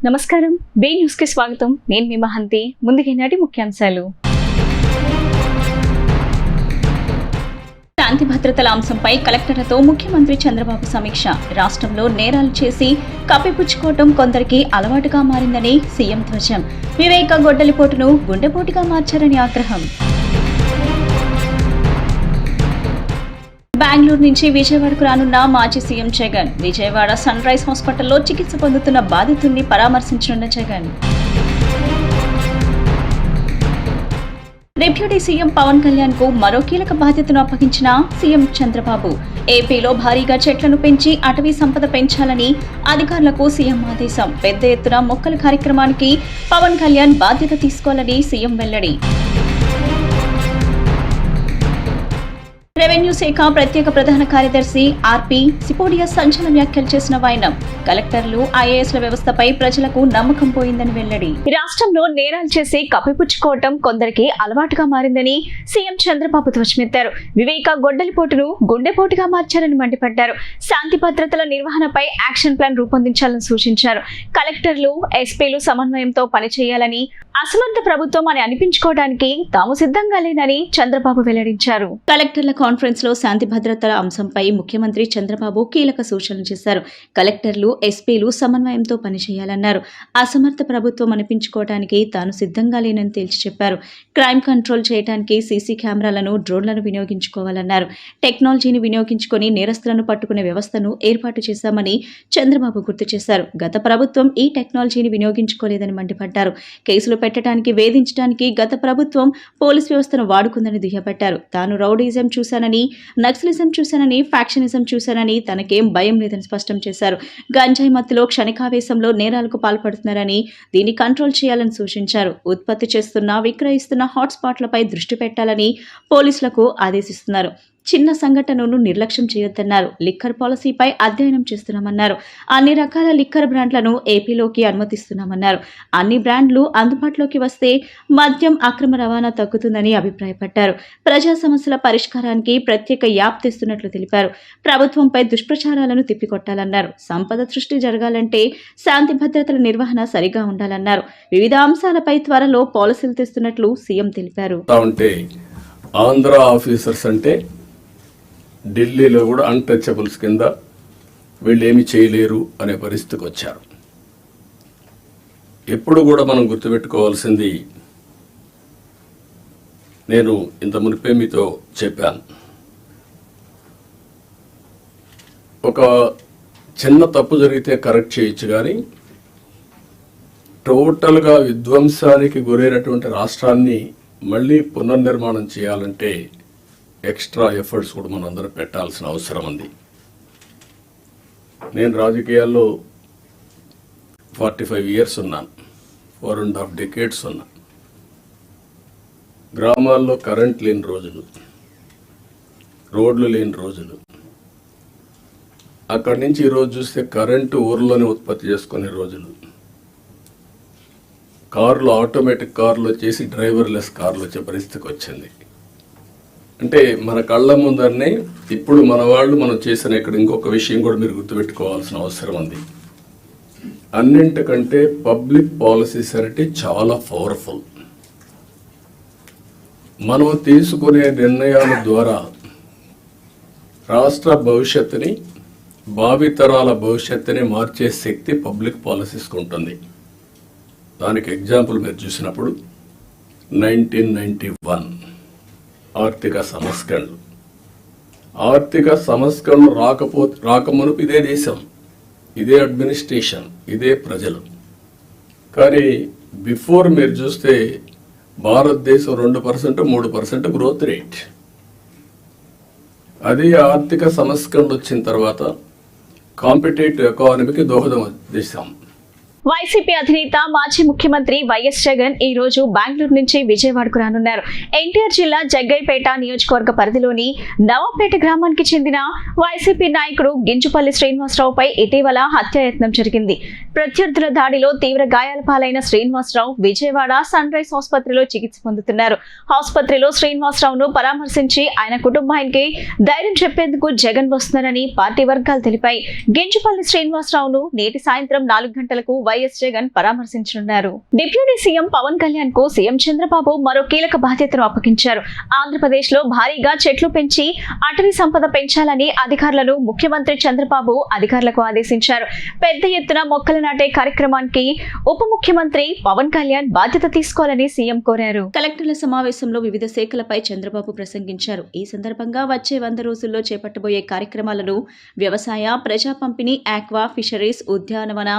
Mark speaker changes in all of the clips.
Speaker 1: నమస్కారం, బే న్యూస్ కి స్వాగతం. నేను మీ మహంతి. ముందుగా ఈనాటి ముఖ్యాంశాలు. శాంతి భద్రతల అంశంపై కలెక్టర్లతో ముఖ్యమంత్రి చంద్రబాబు సమీక్ష. రాష్ట్రంలో నేరాలు చేసి కప్పిపుచ్చుకోవటం కొందరికి అలవాటుగా మారిందని సీఎం ధ్వజం. వివేక గొడ్డలిపోటును గుండెపోటుగా మార్చారని ఆగ్రహం. బెంగళూరు నుంచి విజయవాడకు రానున్న మాజీ CM Jagan. Vijayawada sun rise హాస్పిటల్లో చికిత్స పొందుతున్న బాధితుల్ని పరామర్శించనున్న జగన్. డిప్యూటీ సీఎం పవన్ కళ్యాణ్ కు మరో కీలక బాధ్యతను అప్పగించిన సీఎం చంద్రబాబు. ఏపీలో భారీగా చెట్లను పెంచి అటవీ సంపద పెంచాలని అధికారులకు సీఎం ఆదేశం. పెద్ద ఎత్తున మొక్కల కార్యక్రమానికి పవన్ కళ్యాణ్ బాధ్యత తీసుకోవాలని సీఎం వెల్లడి. రెవెన్యూ శాఖ ప్రత్యేక ప్రధాన కార్యదర్శి ఆర్పి సిపోడియా సంచలన వ్యాఖ్యలు చేసిన వైనం. కలెక్టర్లు, ఐఏఎస్ల వ్యవస్థపై ప్రజలకు నమ్మకం పోయిందని వెల్లడి. రాష్ట్రంలో నేరాలు చేసి కప్పిపుచ్చుకోవటం కొందరికి అలవాటుగా మారిందని సీఎం చంద్రబాబు ధ్వజమెత్తారు. వివేక గొడ్డలిపోటును గుండెపోటుగా మార్చారని మండిపడ్డారు. శాంతి భద్రతల నిర్వహణపై యాక్షన్ ప్లాన్ రూపొందించాలని సూచించారు. కలెక్టర్లు, ఎస్పీలు సమన్వయంతో పనిచేయాలని, అసమర్థ ప్రభుత్వం అని అనిపించుకోవడానికి తాము సిద్ధంగా లేనని చంద్రబాబు వెల్లడించారు. కలెక్టర్ల కాన్ఫరెన్స్ లో శాంతి భద్రతల అంశంపై ముఖ్యమంత్రి చంద్రబాబు కీలక సూచనలు చేశారు. కలెక్టర్లు, ఎస్పీలు సమన్వయంతో పనిచేయాలన్నారు. అసమర్థ ప్రభుత్వం అనిపించుకోవడానికి తాను సిద్ధంగా లేనని తేల్చి చెప్పారు. క్రైమ్ కంట్రోల్ చేయడానికి సీసీ కెమెరాలను, డ్రోన్లను వినియోగించుకోవాలన్నారు. టెక్నాలజీని వినియోగించుకుని నేరస్తులను పట్టుకునే వ్యవస్థను ఏర్పాటు చేశామని చంద్రబాబు గుర్తు చేశారు. గత ప్రభుత్వం ఈ టెక్నాలజీని వినియోగించుకోలేదని మండిపడ్డారు. కేసులు పెట్టడానికి, వేధించడానికి గత ప్రభుత్వం పోలీస్ వ్యవస్థను వాడుకుందని దుయ్యబట్టారు. తాను రౌడీజం చూశానని, నక్సలిజం చూశానని, ఫ్యాక్షనిజం చూశానని, తనకేం భయం లేదని స్పష్టం చేశారు. గంజాయి మత్తులో క్షణికావేశంలో నేరాలకు పాల్పడుతున్నారని, దీన్ని కంట్రోల్ చేయాలని సూచించారు. ఉత్పత్తి చేస్తున్న, విక్రయిస్తున్న హాట్స్పాట్లపై దృష్టి పెట్టాలని పోలీసులకు ఆదేశిస్తున్నారు. చిన్న సంఘటనను నిర్లక్ష్యం చేయొద్దన్నారు. లిక్కర్ పాలసీపై అధ్యయనం చేస్తున్నామన్నారు. అన్ని రకాల లిక్కర్ బ్రాండ్లను ఏపీలోకి అనుమతిస్తున్నామన్నారు. అన్ని బ్రాండ్లు అందుబాటులోకి వస్తే మద్యం అక్రమ రవాణా తగ్గుతుందని అభిప్రాయపడ్డారు. ప్రజా సమస్యల పరిష్కారానికి ప్రత్యేక యాప్ తెస్తున్నట్లు తెలిపారు. ప్రభుత్వంపై దుష్ప్రచారాలను తిప్పికొట్టాలన్నారు. సంపద సృష్టి జరగాలంటే శాంతి భద్రతల నిర్వహణ సరిగా ఉండాలన్నారు. వివిధ అంశాలపై త్వరలో పాలసీలు తెస్తున్నట్లు సీఎం తెలిపారు.
Speaker 2: ఆంధ్ర ఆఫీసర్స్ అంటే ఢిల్లీలో కూడా అన్టచబుల్స్ కింద వీళ్ళు ఏమి చేయలేరు అనే పరిస్థితికి వచ్చారు. ఎప్పుడు కూడా మనం గుర్తుపెట్టుకోవాల్సింది, నేను ఇంత మునిపే మీతో చెప్పాను, ఒక చిన్న తప్పు జరిగితే కరెక్ట్ చేయొచ్చు, కానీ టోటల్గా విధ్వంసానికి గురైనటువంటి రాష్ట్రాన్ని మళ్ళీ పునర్నిర్మాణం చేయాలంటే ఎక్స్ట్రా ఎఫర్ట్స్ కూడా మనం అందరం పెట్టాల్సిన అవసరం ఉంది. నేను రాజకీయాల్లో 45 years ఉన్నాను, 4.5 decades ఉన్నాను. గ్రామాల్లో కరెంట్ లేని రోజులు, రోడ్లు లేని రోజులు, అక్కడి నుంచి ఈరోజు చూస్తే కరెంటు ఊర్లోనే ఉత్పత్తి చేసుకునే రోజులు, కార్లు ఆటోమేటిక్ కార్లు వచ్చేసి డ్రైవర్లెస్ కార్లు వచ్చే పరిస్థితికి వచ్చింది. అంటే మన కళ్ళ ముందరనే ఇప్పుడు మన వాళ్ళు మనం చేసిన ఇక్కడ ఇంకొక విషయం కూడా మీరు గుర్తుపెట్టుకోవాల్సిన అవసరం ఉంది. అన్నింటికంటే పబ్లిక్ పాలసీస్ అంటే చాలా పవర్ఫుల్. మనం తీసుకునే నిర్ణయాల ద్వారా రాష్ట్ర భవిష్యత్తుని, భావితరాల భవిష్యత్తుని మార్చే శక్తి పబ్లిక్ పాలసీస్కి ఉంటుంది. దానికి ఎగ్జాంపుల్ మీరు చూసినప్పుడు 1991 ఆర్థిక సంస్కరణలు రాకమునుపు ఇదే దేశం, ఇదే అడ్మినిస్ట్రేషన్, ఇదే ప్రజలు. కానీ బిఫోర్ మీరు చూస్తే భారతదేశం 2%, 3% గ్రోత్ రేట్. అదే ఆర్థిక సంస్కరణలు వచ్చిన తర్వాత కాంపిటేటివ్ ఎకానమీకి దోహదం చేశాం.
Speaker 1: వైసీపీ అధినేత, మాజీ ముఖ్యమంత్రి వైఎస్ జగన్ ఈ రోజు బెంగళూరు నుంచి విజయవాడకు రానున్నారు. ఎన్టీఆర్ జిల్లా జగ్గైపేట నియోజకవర్గ పరిధిలోని నవాపేట గ్రామానికి చెందిన వైసీపీ నాయకుడు గింజుపల్లి శ్రీనివాసరావుపై ఇటీవల హత్యాయత్నం జరిగింది. ప్రత్యర్థుల దాడిలో తీవ్ర గాయాల పాలైన శ్రీనివాసరావు విజయవాడ సన్ రైజ్ ఆసుపత్రిలో చికిత్స పొందుతున్నారు. ఆసుపత్రిలో శ్రీనివాసరావును పరామర్శించి ఆయన కుటుంబానికి ధైర్యం చెప్పేందుకు జగన్ వస్తున్నారని పార్టీ వర్గాలు తెలిపాయి. గింజపల్లి శ్రీనివాసరావును నేటి సాయంత్రం 4 గంటలకు వైఎస్ జగన్ పరామర్శించనున్నారు. డిప్యూటీ సీఎం పవన్ కళ్యాణ్ కు సీఎం చంద్రబాబు మరో కీలక బాధ్యతను అప్పగించారు. ఆంధ్రప్రదేశ్ లో భారీగా చెట్లు పెంచి అటవీ సంపద పెంచాలని అధికారులను ముఖ్యమంత్రి చంద్రబాబు అధికారులకు ఆదేశించారు. పెద్ద ఎత్తున మొక్కలు నాటే కార్యక్రమానికి ఉప ముఖ్యమంత్రి పవన్ కళ్యాణ్ బాధ్యత తీసుకోవాలని సీఎం కోరారు. కలెక్టర్ల సమావేశంలో వివిధ శాఖలపై చంద్రబాబు ప్రసంగించారు. ఈ సందర్భంగా వచ్చే 100 రోజుల్లో చేపట్టబోయే కార్యక్రమాలను వ్యవసాయ, ప్రజా పంపిణీ, ఆక్వా, ఫిషరీస్, ఉద్యానవన,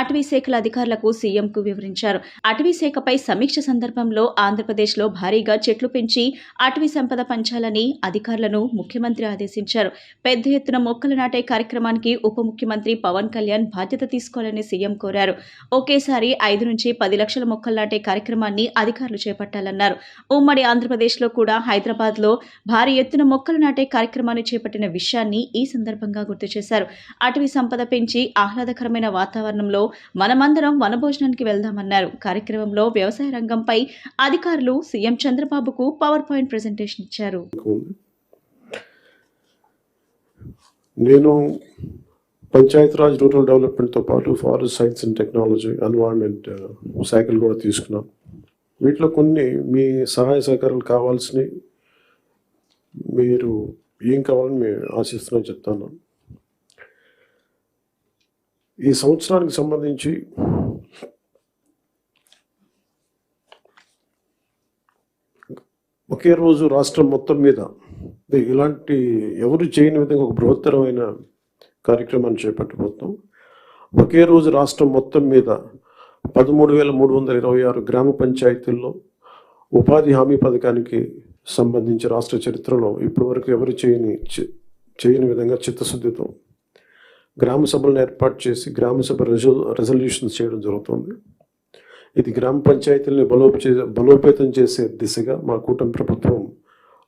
Speaker 1: అటవీ శాఖల అధికారులకు సీఎంకు వివరించారు. అటవీ శాఖపై సమీక్ష సందర్భంలో ఆంధ్రప్రదేశ్లో భారీగా చెట్లు పెంచి అటవీ సంపద పంచాలని అధికారులను ముఖ్యమంత్రి ఆదేశించారు. పెద్ద ఎత్తున మొక్కలు నాటే కార్యక్రమానికి ఉప ముఖ్యమంత్రి పవన్ కళ్యాణ్ బాధ్యత తీసుకోవాలని సీఎం కోరారు. ఒకేసారి 5 నుంచి 10 లక్షల మొక్కలు నాటే కార్యక్రమాన్ని అధికారులు చేపట్టాలన్నారు. ఉమ్మడి ఆంధ్రప్రదేశ్లో కూడా హైదరాబాద్లో భారీ ఎత్తున మొక్కలు నాటే కార్యక్రమాన్ని చేపట్టిన విషయాన్ని ఈ సందర్భంగా గుర్తు చేశారు. అటవీ సంపద పెంచి ఆహ్లాదకరమైన వాతావరణంలో మనమందరం వనభోజనానికి వెళ్దామన్నారు. కార్యక్రమంలో వ్యవసాయ రంగంపై అధికారులు సీఎం చంద్రబాబుకు పవర్ పాయింట్ ప్రెజెంటేషన్ ఇచ్చారు.
Speaker 3: నేను పంచాయతీరాజ్ రూరల్ డెవలప్మెంట్తో పాటు forest science and technology, environment శాఖలు కూడా తీసుకున్నాం. వీటిలో కొన్ని మీ సహాయ సహకారాలు కావాల్సినవి, మీరు ఏం కావాలని మేము ఆశిస్తున్నాం చెప్తాను. ఈ సంవత్సరానికి సంబంధించి ఒకే రోజు రాష్ట్రం మొత్తం మీద ఇలాంటి ఎవరు చేయని విధంగా ఒక బృహత్తరమైన కార్యక్రమాన్ని చేపట్టబోతున్నాం. ఒకే రోజు రాష్ట్రం మొత్తం మీద 13,326 గ్రామ పంచాయతీల్లో ఉపాధి హామీ పథకానికి సంబంధించి రాష్ట్ర చరిత్రలో ఇప్పటివరకు ఎవరు చేయని విధంగా చిత్తశుద్ధితో గ్రామ సభలను ఏర్పాటు చేసి గ్రామ సభ రెజల్యూషన్స్ చేయడం జరుగుతుంది. ఇది గ్రామ పంచాయతీలని బలోపేతం చేసే దిశగా మా కూటమి ప్రభుత్వం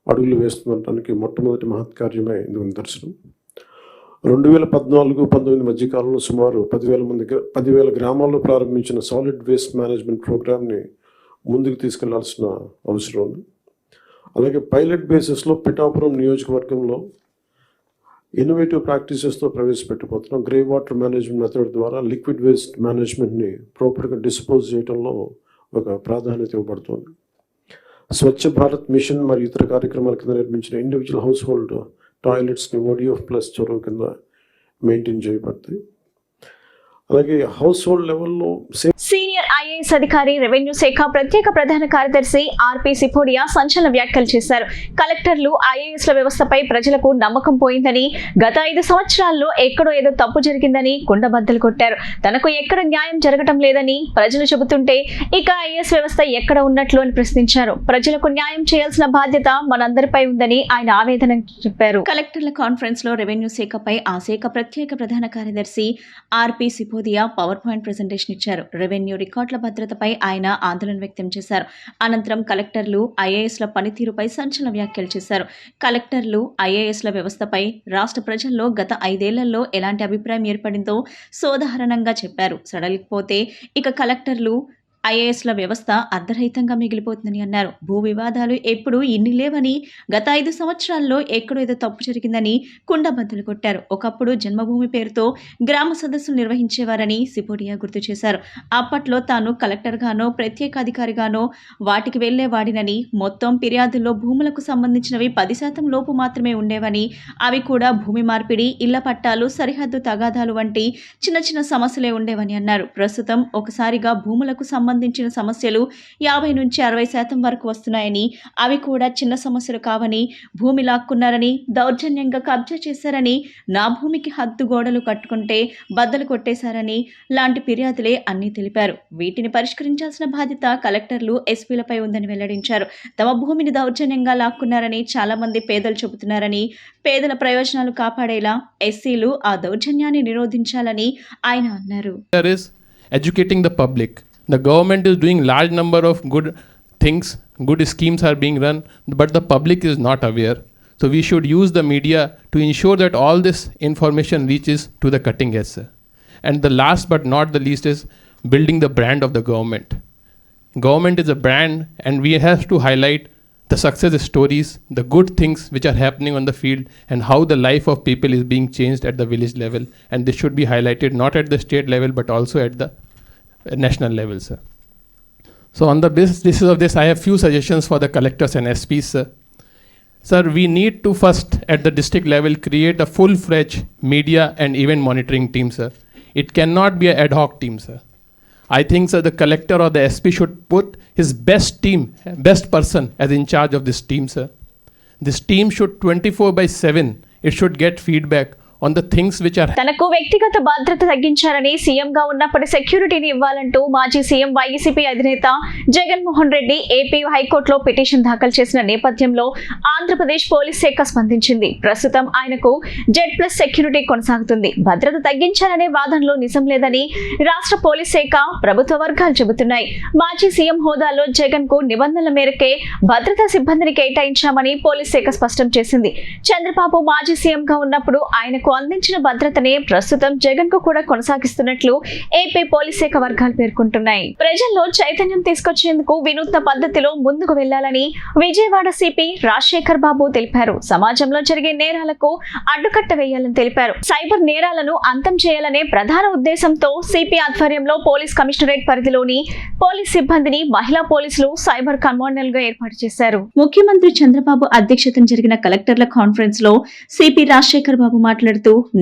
Speaker 3: అడుగులు వేస్తుండటానికి మొట్టమొదటి మహత్కార్యమే ఇందుకు నిదర్శనం. 2014-19 మధ్యకాలంలో సుమారు 10,000 గ్రామాల్లో ప్రారంభించిన సాలిడ్ వేస్ట్ మేనేజ్మెంట్ ప్రోగ్రామ్ని ముందుకు తీసుకెళ్లాల్సిన అవసరం ఉంది. అలాగే పైలట్ బేసిస్లో పిఠాపురం నియోజకవర్గంలో ఇన్నోవేటివ్ ప్రాక్టీసెస్తో ప్రవేశపెట్టబోతున్నాం. గ్రే వాటర్ మేనేజ్మెంట్ మెథడ్ ద్వారా లిక్విడ్ వేస్ట్ మేనేజ్మెంట్ని ప్రాపర్గా డిస్పోజ్ చేయడంలో ఒక ప్రాధాన్యత ఇవ్వబడుతుంది. స్వచ్ఛ భారత్ మిషన్ మరియు ఇతర కార్యక్రమాల కింద నిర్మించిన ఇండివిజువల్ హౌస్ హోల్డ్ టాయిలెట్స్ని ODF ప్లస్ చొరవ కింద మెయింటైన్ చేయబడతాయి. అలాగే హౌస్ హోల్డ్ లెవెల్లో
Speaker 1: సీనియర్ ఐఏఎస్ అధికారి రెవెన్యూ శాఖ ప్రత్యేక ప్రధాన కార్యదర్శి ఆర్పి సిపోడియా సంచలన వ్యాఖ్యలు చేశారు. కలెక్టర్లు ఐఏఎస్ల వ్యవస్థపై ప్రజలకు నమ్మకం పోయిందని, గత 5 సంవత్సరాల్లో ఎక్కడో ఏదో తప్పు జరిగిందని కుండబద్దలు కొట్టారు. తనకు ఎక్కడ న్యాయం జరగటం లేదని ప్రజలు చెబుతుంటే ఇక ఐఏఎస్ వ్యవస్థ ఎక్కడ ఉన్నట్లు అని ప్రశ్నించారు. ప్రజలకు న్యాయం చేయాల్సిన బాధ్యత మనందరిపై ఉందని ఆయన ఆవేదన చెప్పారు. కలెక్టర్ల కాన్ఫరెన్స్ లో రెవెన్యూ శాఖపై ఆ శాఖ ప్రత్యేక ప్రధాన కార్యదర్శి ఆర్పి సిపోడియా పవర్ పాయింట్ ప్రెజెంటేషన్ ఇచ్చారు. రెవెన్యూ రికార్డుల భద్రతపై ఆయన ఆందోళన వ్యక్తం చేశారు. అనంతరం కలెక్టర్లు ఐఏఎస్ల పనితీరుపై సంచలన వ్యాఖ్యలు చేశారు. కలెక్టర్లు ఐఏఎస్ల వ్యవస్థపై రాష్ట్ర ప్రజల్లో గత 5 ఏళ్లలో ఎలాంటి అభిప్రాయం ఏర్పడిందో సోదాహరణంగా చెప్పారు. సడలిపోతే ఇక కలెక్టర్లు ఐఏఎస్ల వ్యవస్థ అర్ధరహితంగా మిగిలిపోతుందని అన్నారు. భూ వివాదాలు ఎప్పుడు ఇన్ని లేవని, గత 5 సంవత్సరాల్లో ఎక్కడో ఏదో తప్పు జరిగిందని కుండబద్దలు కొట్టారు. ఒకప్పుడు జన్మభూమి పేరుతో గ్రామ సదస్సులు నిర్వహించేవారని సిపోడియా గుర్తు చేశారు. అప్పట్లో తాను కలెక్టర్గానో ప్రత్యేక అధికారిగానో వాటికి వెళ్లేవాడినని, మొత్తం ఫిర్యాదుల్లో భూములకు సంబంధించినవి 10% లోపు మాత్రమే ఉండేవని, అవి కూడా భూమి మార్పిడి, ఇళ్ల పట్టాలు, సరిహద్దు తగాదాలు వంటి చిన్న చిన్న సమస్యలే ఉండేవని అన్నారు. ప్రస్తుతం ఒకసారిగా భూములకు సంబంధించిన సమస్యలు 50 నుంచి 60% వరకు వస్తున్నాయని, అవి కూడా చిన్న సమస్యలు కావని, భూమి లాక్కున్నారని, దౌర్జన్యంగా కబ్జా చేశారని, నా భూమికి హద్దు గోడలు కట్టుకుంటే బద్దలు కొట్టేశారని లాంటి ఫిర్యాదులే అన్నీ తెలిపారు. వీటిని పరిష్కరించాల్సిన బాధ్యత కలెక్టర్లు, ఎస్పీలపై ఉందని వెల్లడించారు. తమ భూమిని దౌర్జన్యంగా లాక్కున్నారని చాలా మంది పేదలు చెబుతున్నారని, పేదల ప్రయోజనాలు కాపాడేలా ఎస్సీలు ఆ దౌర్జన్యాన్ని నిరోధించాలని ఆయన అన్నారు.
Speaker 4: Educating the public. The government is doing large number of good things, good schemes are being run, but the public is not aware. So we should use the media to ensure that all this information reaches to the cutting edge. And the last but not the least is building the brand of the government. Government is a brand, and we have to highlight the success stories, the good things which are happening on the field, and how the life of people is being changed at the village level. And this should be highlighted not at the state level but also at the national level, sir. So on the basis of this, I have few suggestions for the collectors and SPs, sir. Sir, we need to first at the district level create a full-fledged media and event monitoring team, sir. It cannot be an ad hoc team, sir. I think, sir, the collector or the SP should put his best person as in charge of this team, sir. This team should 24/7, it should get feedback on the things which are
Speaker 1: తనకు వ్యక్తిగత భద్రత తగ్గించారని సీఎంగా ఉన్నప్పటి సెక్యూరిటీని ఇవ్వాలంటూ మాజీ CM YCP అధినేత Jaganmohan Reddy AP హైకోర్టులో petition దాఖలు చేసిన నేపథ్యంలో ఆంధ్రప్రదేశ్ పోలీస్ శాఖ స్పందించింది. ప్రస్తుతం ఆయనకు Z+ సెక్యూరిటీ కొనసాగుతుంది. భద్రత తగ్గించారనే వాదనలో నిజం లేదని రాష్ట్ర పోలీస్ శాఖ ప్రభుత్వ వర్గాలు చెబుతున్నాయి. మాజీ సీఎం హోదాలో జగన్ కు నిబంధనల మేరకే భద్రతా సిబ్బందిని కేటాయించామని పోలీస్ శాఖ స్పష్టం చేసింది. చంద్రబాబు మాజీ సీఎంగా ఉన్నప్పుడు ఆయనకు అందించిన భద్రతనే ప్రస్తుతం జగన్ కు కూడా కొనసాగిస్తున్నట్లు ఏపీ పోలీస్ శాఖ వర్గాలు పేర్కొంటున్నాయి. ప్రజల్లో చైతన్యం తీసుకొచ్చేందుకు వినూత్న పద్ధతిలో ముందుకు వెళ్లాలని విజయవాడ సిపి రాజశేఖర్ బాబు తెలిపారు. సమాజంలో జరిగే నేరాలకు అడ్డుకట్ట వేయాలని తెలిపారు. సైబర్ నేరాలను అంతం చేయాలనే ప్రధాన ఉద్దేశంతో సిపి ఆధ్వర్యంలో పోలీస్ కమిషనరేట్ పరిధిలోని పోలీస్ సిబ్బందిని మహిళా పోలీసులు సైబర్ కమాండల్ గా ఏర్పాటు చేశారు. ముఖ్యమంత్రి చంద్రబాబు అధ్యక్షతన జరిగిన కలెక్టర్ల కాన్ఫరెన్స్ లో సిపి రాజశేఖర్ బాబు మాట్లాడుతూ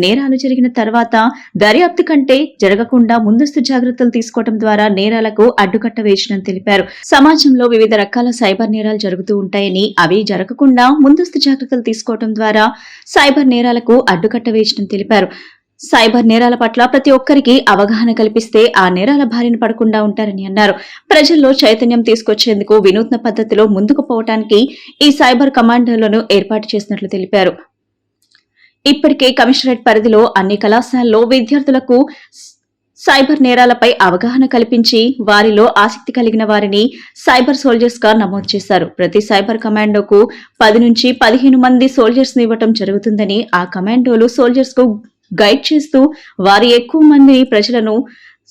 Speaker 1: నేరాలు జరిగిన తర్వాత దర్యాప్తు కంటే జరగకుండా ముందస్తు జాగ్రత్తలు తీసుకోవడం ద్వారా నేరాలకు అడ్డుకట్ట వేయడం తెలిపారు. సమాజంలో వివిధ రకాల సైబర్ నేరాలు జరుగుతూ ఉంటాయని అవి జరగకుండా ముందస్తు జాగ్రత్తలు తీసుకోవడం ద్వారా సైబర్ నేరాలకు అడ్డుకట్ట వేయడం తెలిపారు. సైబర్ నేరాల పట్ల ప్రతి ఒక్కరికి అవగాహన కల్పిస్తే ఆ నేరాల బారిన పడకుండా ఉంటారని అన్నారు. ప్రజల్లో చైతన్యం తీసుకొచ్చేందుకు వినూత్న పద్ధతిలో ముందుకు పోవటానికి ఈ సైబర్ కమాండర్లను ఏర్పాటు చేసినట్లు తెలిపారు. ఇప్పటికే కమిషనరేట్ పరిధిలో అన్ని కళాశాలల్లో విద్యార్థులకు సైబర్ నేరాలపై అవగాహన కల్పించి వారిలో ఆసక్తి కలిగిన వారిని సైబర్ సోల్జర్స్ గా నమోదు చేశారు. ప్రతి సైబర్ కమాండోకు 10 నుంచి 15 మంది సోల్జర్స్ ని ఇవ్వటం జరుగుతుందని, ఆ కమాండోలు సోల్జర్స్ కు గైడ్ చేస్తూ వారి ఎక్కువ మంది ప్రజలను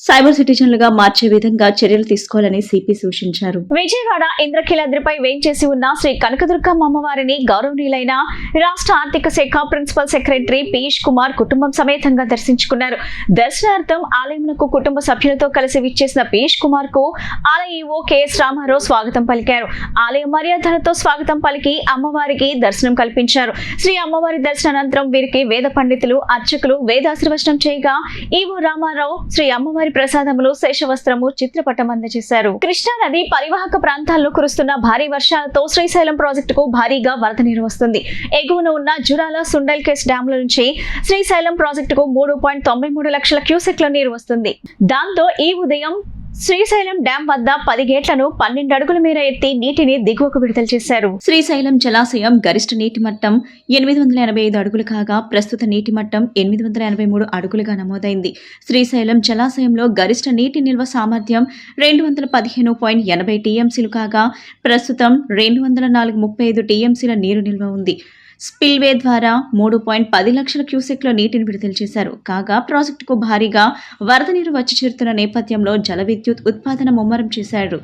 Speaker 1: సైబర్ సిటిజన్లుగా మార్చే విధంగా చర్యలు తీసుకోవాలని సిపి సూచించారు. విజయవాడ ఇంద్రకీలాద్రిపై వేంచేసి ఉన్న శ్రీ కనకదుర్గమ్మ అమ్మవారిని గౌరవనీయులైన రాష్ట్ర ఆర్థిక శాఖ ప్రిన్సిపల్ సెక్రటరీ పీయూష్ కుమార్ కుటుంబం సమేతంగా దర్శించుకున్నారు. దర్శనార్థం ఆలయమునకు కుటుంబ సభ్యులతో కలిసి విచ్చేసిన పీయూష్ కుమార్ కు ఆలయ ఈవో కెఎస్ రామారావు స్వాగతం పలికారు. ఆలయ మర్యాదలతో స్వాగతం పలికి అమ్మవారికి దర్శనం కల్పించారు. శ్రీ అమ్మవారి దర్శనానంతరం వీరికి వేద పండితులు, అర్చకులు వేదాశీర్వచనం చేయగా ఈవో రామారావు శ్రీ అమ్మవారి ప్రసాదములు, శేషవస్త్రము, చిత్రపటం అందజేశారు. కృష్ణా నది పరివాహక ప్రాంతాల్లో కురుస్తున్న భారీ వర్షాలతో శ్రీశైలం ప్రాజెక్టుకు భారీగా వరద నీరు వస్తుంది. ఎగువన ఉన్న జురాల, సుండల్కేస్ డ్యాంల నుంచి శ్రీశైలం ప్రాజెక్టుకు 3.93 లక్షల క్యూసెక్ల నీరు వస్తుంది. దాంతో ఈ ఉదయం శ్రీశైలం డ్యాం వద్ద 10 గేట్లను 12 అడుగుల మేర ఎత్తి నీటిని దిగువకు విడుదల చేశారు. శ్రీశైలం జలాశయం గరిష్ట నీటి మట్టం 885 అడుగులు కాగా ప్రస్తుత నీటి మట్టం 883 అడుగులుగా నమోదైంది. శ్రీశైలం జలాశయంలో గరిష్ట నీటి నిల్వ సామర్థ్యం 215.80 టీఎంసీలు కాగా ప్రస్తుతం 204.35 టీఎంసీల నీరు నిల్వ ఉంది. స్పిల్వే ద్వారా 3.10 లక్షల క్యూసెక్ల నీటిని విడుదల చేశారు. కాగా ప్రాజెక్టుకు భారీగా వరద నీరు వచ్చి చేరుతున్న నేపథ్యంలో జల విద్యుత్ ఉత్పాదన ముమ్మరం చేశారు.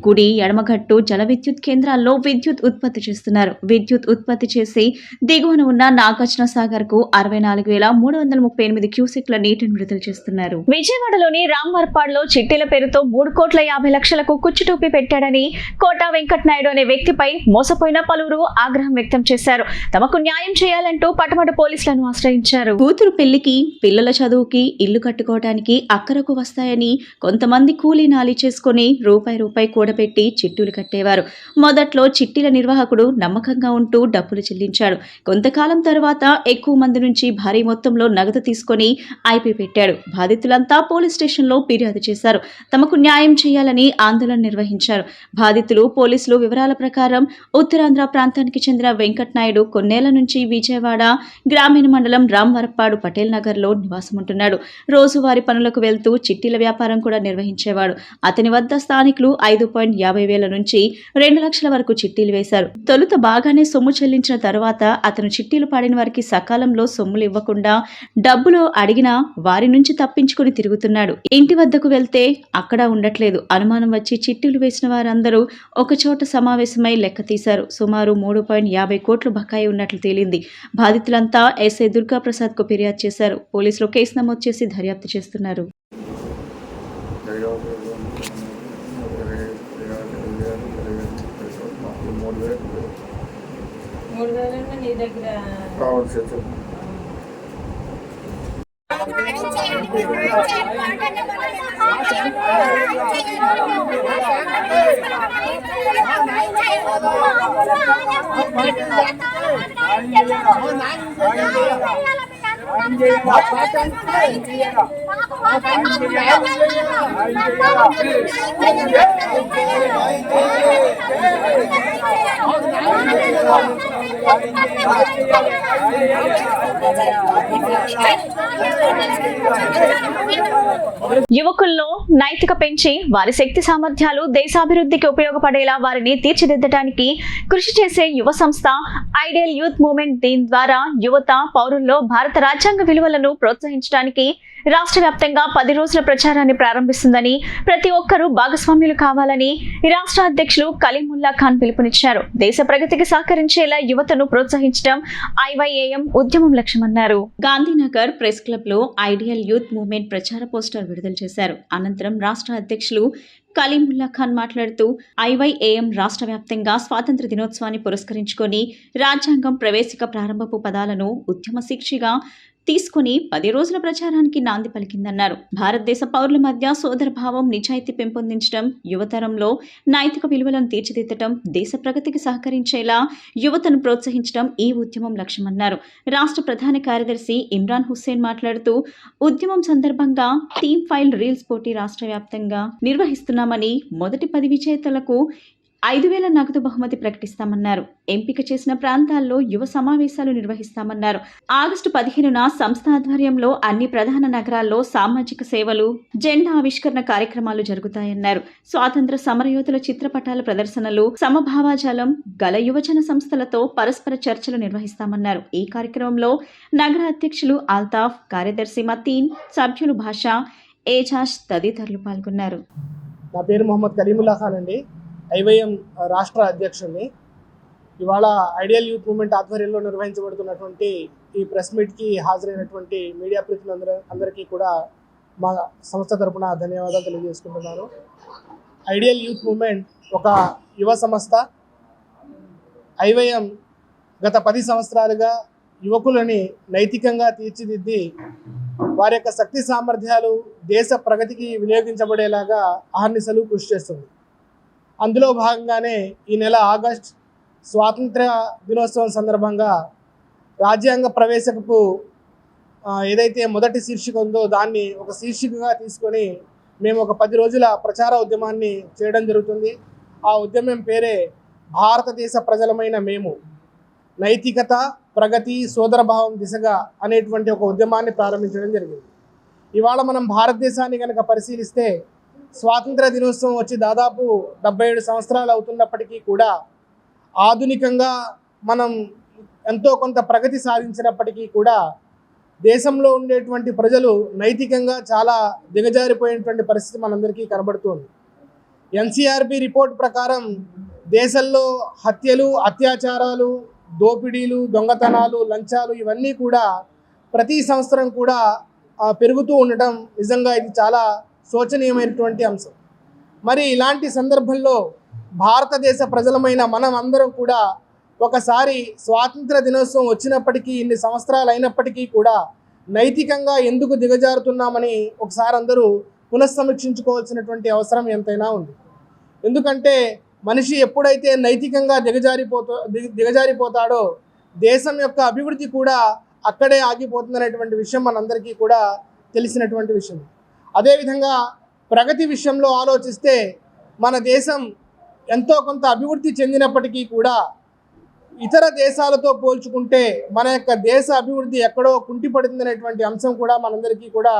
Speaker 1: కుడి, ఎడమగట్టు జల విద్యుత్ కేంద్రాల్లో విద్యుత్ ఉత్పత్తి చేస్తున్నారు. విద్యుత్ ఉత్పత్తి చేసి దిగువన ఉన్న నాగార్జున సాగర్ కు 64,338 క్యూసెక్ల నీటిని విడుదల చేస్తున్నారు. విజయవాడలోని రామ్వర్పాడ్లో చిట్టీల పేరుతో 3,50 లక్షలకు కుచ్చుటూపి పెట్టాడని కోటా వెంకటనాయుడు అనే వ్యక్తిపై మోసపోయిన పలువురు ఆగ్రహం వ్యక్తం చేశారు. తమకు న్యాయం చేయాలంటూ పటమట పోలీసులను ఆశ్రయించారు. కూతురు పెళ్లికి, పిల్లల చదువుకి, ఇల్లు కట్టుకోవడానికి అక్కరకు వస్తాయని కొంతమంది కూలీ నాలి చేసుకుని రూపాయి కూడబెట్టి చిట్టీలు కట్టేవారు. మొదట్లో చిట్టీల నిర్వాహకుడు నమ్మకంగా ఉంటూ డబ్బులు చెల్లించాడు. కొంతకాలం తర్వాత ఎక్కువ మంది నుంచి భారీ మొత్తంలో నగదు తీసుకుని ఐపీ పెట్టాడు. బాధితులంతా పోలీస్ స్టేషన్లో ఫిర్యాదు చేశారు. తమకు న్యాయం చేయాలని ఆందోళన నిర్వహించారు. బాధితులు, పోలీసులు వివరాల ప్రకారం ఉత్తరాంధ్ర ప్రాంతానికి చెందిన వెంకటనాయుడు కొన్ని కొన్నేళ్ల నుంచి విజయవాడ గ్రామీణ మండలం రాంవరప్పాడు పటేల్ నగర్లో నివాసముంటున్నాడు. రోజువారీ పనులకు వెళ్తూ చిట్టీల వ్యాపారం కూడా నిర్వహించేవాడు. అతని వద్ద స్థానికులు 5,50,000 నుంచి 2 లక్షల వరకు చిట్టీలు వేశారు. తొలుత బాగానే సొమ్ము చెల్లించిన తర్వాత అతను చిట్టీలు పాడిన వారికి సకాలంలో సొమ్ములు ఇవ్వకుండా డబ్బులు అడిగినా వారి నుంచి తప్పించుకుని తిరుగుతున్నాడు. ఇంటి వద్దకు వెళ్తే అక్కడ ఉండట్లేదు. అనుమానం వచ్చి చిట్టీలు వేసిన వారందరూ ఒకచోట సమావేశమై లెక్క తీశారు. సుమారు 3.50 కోట్లు బకాయి ఉన్నట్లు తేలింది. బాధితులంతా ఎస్ఐ దుర్గాప్రసాద్ కు ఫిర్యాదు చేశారు. పోలీసులు కేసు నమోదు చేసి దర్యాప్తు చేస్తున్నారు. యువకుల్లో నైతిక పెంచి వారి శక్తి సామర్థ్యాలు దేశాభివృద్ధికి ఉపయోగపడేలా వారిని తీర్చిదిద్దడానికి కృషి చేసే యువ సంస్థ ఐడియల్ యూత్ మూవ్మెంట్. దీని ద్వారా యువత పౌరుల్లో భారత రాజ్యాంగ విలువలను ప్రోత్సహించడానికి రాష్ట్ర వ్యాప్తంగా 10 రోజుల ప్రచారాన్ని ప్రారంభిస్తుందని, ప్రతి ఒక్కరూ భాగస్వామ్యులు కావాలని రాష్ట్ర అధ్యక్షులు కలీముల్లా ఖాన్ పిలుపునిచ్చారు. దేశ ప్రగతికి సహకరించేలా యువతను ప్రోత్సహించడం ఐవైఏఎం ఉద్యమం లక్ష్యమన్నారు. గాంధీనగర్ ప్రెస్ క్లబ్ లో ఐడియల్ యూత్ మూవ్మెంట్ ప్రచార పోస్టర్ విడుదల చేశారు. అనంతరం రాష్ట్ర అధ్యక్షులు కలీముల్లా ఖాన్ మాట్లాడుతూ ఐవైఏఎం రాష్ట్ర వ్యాప్తంగా స్వాతంత్ర దినోత్సవాన్ని పురస్కరించుకొని రాజ్యాంగం ప్రవేశిక ప్రారంభపు పదాలను ఉద్యమ శిక్షిగా తీసుకుని 10 రోజుల ప్రచారానికి నాంది పలికిందన్నారు. భారతదేశ పౌరుల మధ్య సోదరభావం, నిజాయితీ పెంపొందించడం, యువతరంలో నైతిక విలువలను తీర్చిదిద్దడం, దేశ ప్రగతికి సహకరించేలా యువతను ప్రోత్సహించడం ఈ ఉద్యమం లక్ష్యమన్నారు. రాష్ట్ర ప్రధాన కార్యదర్శి ఇమ్రాన్ హుస్సేన్ మాట్లాడుతూ ఉద్యమం సందర్భంగా టీమ్ ఫైల్ రీల్స్ పోటీ రాష్ట్ర వ్యాప్తంగా నిర్వహిస్తున్నామని, మొదటి 10 విజేతలకు 5,000 నగదు బహుమతి ప్రకటిస్తామన్నారు. ఎంపిక చేసిన ప్రాంతాల్లో యువ సమావేశాలు నిర్వహిస్తామన్నారు. ఆగస్టు 15న సంస్థ ఆధ్వర్యంలో అన్ని ప్రధాన నగరాల్లో సామాజిక సేవలు, జెండా ఆవిష్కరణ కార్యక్రమాలు జరుగుతాయన్నారు. స్వాతంత్ర సమరయోధుల చిత్రపటాల ప్రదర్శనలు, సమభావాజాలం గల యువజన సంస్థలతో పరస్పర చర్చలు నిర్వహిస్తామన్నారు. ఈ కార్యక్రమంలో నగర అధ్యక్షులు అల్తాఫ్, కార్యదర్శి మతీన్, సభ్యులు భాషా, ఏజాజ్ తదితరులు పాల్గొన్నారు.
Speaker 5: నా పేరు మొహమ్మద్ కలీముల్లా ఖాన్ అండి. ఐవైఎం రాష్ట్ర అధ్యక్షుడిని. ఇవాళ ఐడియల్ యూత్ మూవ్మెంట్ ఆధ్వర్యంలో నిర్వహించబడుతున్నటువంటి ఈ ప్రెస్ మీట్కి హాజరైనటువంటి మీడియా ప్రతినిధులందరికీ కూడా మా సంస్థ తరపున ధన్యవాదాలు తెలియజేసుకుంటున్నాను. ఐడియల్ యూత్ మూవ్మెంట్ ఒక యువ సంస్థ. ఐవైఎం గత 10 సంవత్సరాలుగా యువకులని నైతికంగా తీర్చిదిద్ది వారి యొక్క శక్తి సామర్థ్యాలు దేశ ప్రగతికి వినియోగించబడేలాగా అహర్నిశలు కృషి చేస్తుంది. అందులో భాగంగానే ఈ నెల ఆగస్ట్ స్వాతంత్ర దినోత్సవం సందర్భంగా రాజ్యాంగ ప్రవేశకు ఏదైతే మొదటి శీర్షిక ఉందో దాన్ని ఒక శీర్షికగా తీసుకొని మేము ఒక 10 రోజుల ప్రచార ఉద్యమాన్ని చేయడం జరుగుతుంది. ఆ ఉద్యమం పేరే భారతదేశ ప్రజలమైన మేము, నైతికత, ప్రగతి, సోదరభావం దిశగా అనేటువంటి ఒక ఉద్యమాన్ని ప్రారంభించడం జరిగింది. ఇవాళ మనం భారతదేశాన్ని కనుక పరిశీలిస్తే స్వాతంత్ర దినోత్సవం వచ్చి దాదాపు 77 సంవత్సరాలు అవుతున్నప్పటికీ కూడా ఆధునికంగా మనం ఎంతో కొంత ప్రగతి సాధించినప్పటికీ కూడా దేశంలో ఉండేటువంటి ప్రజలు నైతికంగా చాలా దిగజారిపోయినటువంటి పరిస్థితి మనందరికీ కనబడుతుంది. ఎన్సీఆర్బీ రిపోర్ట్ ప్రకారం దేశంలో హత్యలు, అత్యాచారాలు, దోపిడీలు, దొంగతనాలు, లంచాలు ఇవన్నీ కూడా ప్రతి సంవత్సరం కూడా పెరుగుతూ ఉండటం నిజంగా ఇది చాలా శోచనీయమైనటువంటి అంశం. మరి ఇలాంటి సందర్భంలో భారతదేశ ప్రజలమైన మనం అందరం కూడా ఒకసారి స్వాతంత్ర దినోత్సవం వచ్చినప్పటికీ, ఇన్ని సంవత్సరాలు అయినప్పటికీ కూడా నైతికంగా ఎందుకు దిగజారుతున్నామని ఒకసారి అందరూ పునఃసమీక్షించుకోవాల్సినటువంటి అవసరం ఎంతైనా ఉంది. ఎందుకంటే మనిషి ఎప్పుడైతే నైతికంగా దిగజారిపోతాడో దేశం యొక్క అభివృద్ధి కూడా అక్కడే ఆగిపోతుందనేటువంటి విషయం మనందరికీ కూడా తెలిసినటువంటి విషయం. అదేవిధంగా ప్రగతి విషయంలో ఆలోచిస్తే మన దేశం ఎంతో కొంత అభివృద్ధి చెందినప్పటికీ కూడా ఇతర దేశాలతో పోల్చుకుంటే మన యొక్క దేశ అభివృద్ధి ఎక్కడో కుంటిపడుతుందనేటువంటి అంశం కూడా మనందరికీ కూడా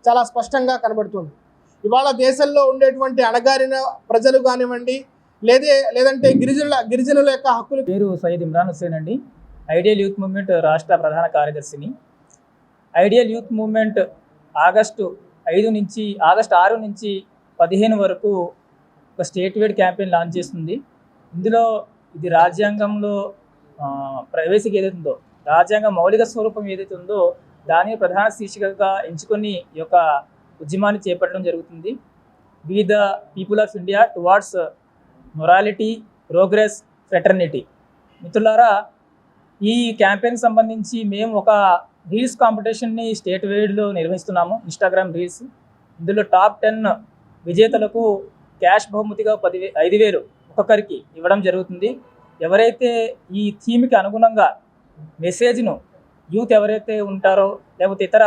Speaker 5: చాలా స్పష్టంగా కనబడుతుంది. ఇవాళ దేశంలో ఉండేటువంటి అణగారిన ప్రజలు కానివ్వండి, లేదంటే గిరిజనుల యొక్క హక్కులు.
Speaker 6: పేరు సయ్యద్ ఇమ్రాన్ హుస్సేన్ అండి. ఐడియల్ యూత్ మూవ్మెంట్ రాష్ట్ర ప్రధాన కార్యదర్శిని. ఐడియల్ యూత్ మూవ్మెంట్ ఆగస్టు 6 నుంచి 15 వరకు ఒక స్టేట్ వైడ్ క్యాంపెయిన్ లాంచ్ చేస్తుంది. ఇందులో ఇది రాజ్యాంగంలో ప్రవేశిక ఏదైతే ఉందో, రాజ్యాంగ మౌలిక స్వరూపం ఏదైతే ఉందో దాని ప్రధాన శీర్షికగా ఎంచుకొని ఈ యొక్క ఉద్యమాన్ని చేపట్టడం జరుగుతుంది. We the people of India towards morality, progress, fraternity. మిత్రులారా, ఈ క్యాంపెయిన్ సంబంధించి మేము ఒక రీల్స్ కాంపిటీషన్ని స్టేట్ వైడ్లో నిర్వహిస్తున్నాము, ఇన్స్టాగ్రామ్ రీల్స్. ఇందులో టాప్ 10 విజేతలకు క్యాష్ బహుమతిగా 5,000 ఒక్కొక్కరికి ఇవ్వడం జరుగుతుంది. ఎవరైతే ఈ థీమ్కి అనుగుణంగా మెసేజ్ను యూత్ ఎవరైతే ఉంటారో, లేకపోతే ఇతర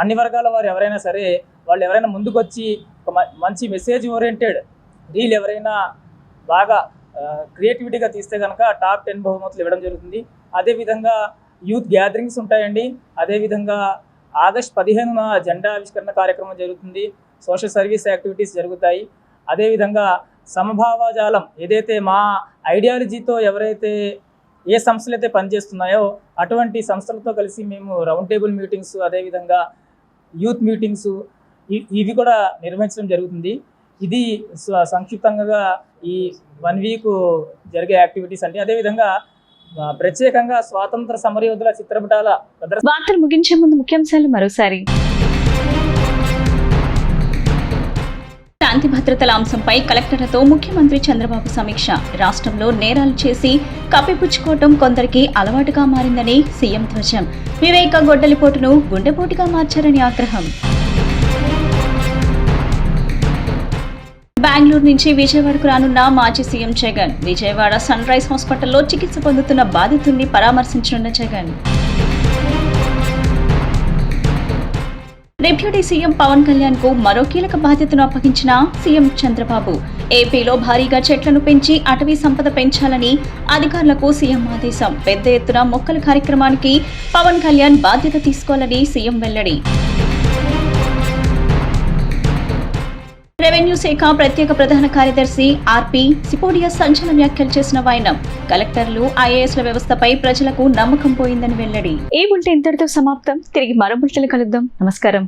Speaker 6: అన్ని వర్గాల వారు ఎవరైనా సరే, వాళ్ళు ఎవరైనా ముందుకు వచ్చి ఒక మంచి మెసేజ్ ఓరియంటెడ్ రీల్ ఎవరైనా బాగా క్రియేటివిటీగా తీస్తే కనుక టాప్ 10 బహుమతులు ఇవ్వడం జరుగుతుంది. అదేవిధంగా యూత్ గ్యాదరింగ్స్ ఉంటాయండి. అదేవిధంగా ఆగస్టు 15న జెండా ఆవిష్కరణ కార్యక్రమం జరుగుతుంది. సోషల్ సర్వీస్ యాక్టివిటీస్ జరుగుతాయి. అదేవిధంగా సమభావజాలం ఏదైతే మా ఐడియాలజీతో ఎవరైతే ఏ సంస్థలు అయితే పనిచేస్తున్నాయో అటువంటి సంస్థలతో కలిసి మేము రౌండ్ టేబుల్ మీటింగ్స్, అదేవిధంగా యూత్ మీటింగ్స్ ఇవి కూడా నిర్వహించడం జరుగుతుంది. ఇది సంక్షిప్తంగా ఈ 1 వీక్ జరిగే యాక్టివిటీస్ అండి. అదేవిధంగా ప్రత్యేకంగా స్వాతంత్ర సమరయోధుల చిత్రపటాల ప్రదర్శన.
Speaker 1: వార్తలు ముగించే ముందు ముఖ్యాంశాలు మరోసారి. శాంతి భద్రతల అంశంపై కలెక్టర్లతో ముఖ్యమంత్రి చంద్రబాబు సమీక్ష. రాష్ట్రంలో నేరాలు చేసి కప్పిపుచ్చుకోవటం కొందరికి అలవాటుగా మారిందని సీఎం ధ్వజం. వివేక గొడ్డలిపోటును గుండెపోటుగా మార్చారని ఆగ్రహం. బెంగళూరు నుంచి విజయవాడకు రానున్న మాజీ CM Jagan. Vijayawada sun rise హాస్పిటల్లో చికిత్స పొందుతున్న బాధితుల్ని పరామర్శించనున్న జగన్. డిప్యూటీ సీఎం పవన్ కళ్యాణ్ కు మరో కీలక బాధ్యతను అప్పగించిన సీఎం చంద్రబాబు. ఏపీలో భారీగా చెట్లను పెంచి అటవీ సంపద పెంచాలని అధికారులకు సీఎం ఆదేశం. పెద్ద ఎత్తున మొక్కల కార్యక్రమానికి పవన్ కళ్యాణ్ బాధ్యత తీసుకోవాలని సీఎం వెల్లడి. రెవెన్యూ శాఖ ప్రత్యేక ప్రధాన కార్యదర్శి ఆర్పి సిపోడియా సంచలన వ్యాఖ్యలు చేసిన వైనం. కలెక్టర్లు, ఐఏఎస్ల వ్యవస్థపై ప్రజలకు నమ్మకం పోయిందని వెల్లడి. ఈ బులెటిన్ ఇంతటితో సమాప్తం. తిరిగి మరో బులెటిన్ కలుద్దాం. నమస్కారం.